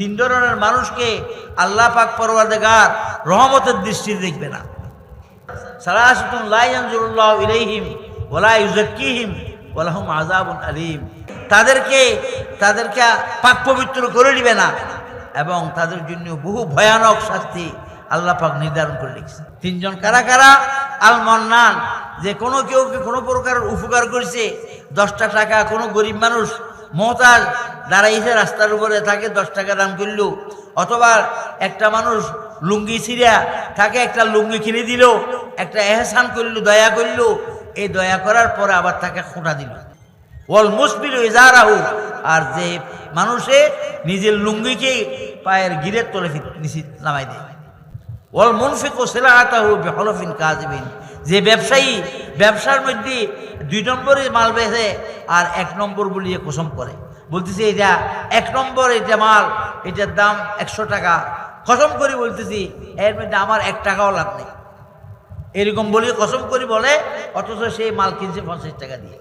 তিন ধরনের মানুষকে আল্লাহ পাক পরওয়ারদিগার রহমতের দৃষ্টিতে দেখবে না। সালাসাতুন লা ইয়ানজুরুল্লাহু ইলাইহিম ওয়া লা ইউযাক্কিহিম ওয়া লাহুম আযাবুন আলীম। তাদেরকে পাক পবিত্র করে দিবে না এবং তাদের জন্য বহু ভয়ানক শাস্তি আল্লাহ পাক নির্ধারণ করে রেখেছে। তিনজন কারা কারা? আল মান্নান, যে কোনো কেউকে কোনো প্রকার উপকার করেছে, 10টা টাকা কোনো গরিব মানুষ মহতাজ দাঁড়াইছে রাস্তার উপরে, তাকে 10 টাকা দাম করলো, অথবা একটা মানুষ লুঙ্গি ছিঁড়া তাকে একটা লুঙ্গি কিনে দিল, একটা এহসান করলো, দয়া করলো, এই দয়া করার পরে আবার তাকে খোঁটা দিল। ওয়াল মুসবিলু ইজারাহু, আর যে মানুষে নিজের লুঙ্গিকে পায়ের গিরের তলে নিচে নামাই দেয়। ওয়াল মুনফিকু সিলাআতাহু বিহলফিন কাযিবিন, যে ব্যবসায়ী ব্যবসার মধ্যে 2 নম্বরে মাল বেচে আর 1 নম্বর বলিয়ে কসম করে, বলতেছি এটা 1 নম্বর, এটা মাল, এটার দাম 100 টাকা, কসম করি বলতেছি এর মধ্যে আমার 1 টাকাও লাভ নেই, এরকম বলি কসম করি বলে, অথচ সেই মাল কিনছে 50 টাকা দিয়ে।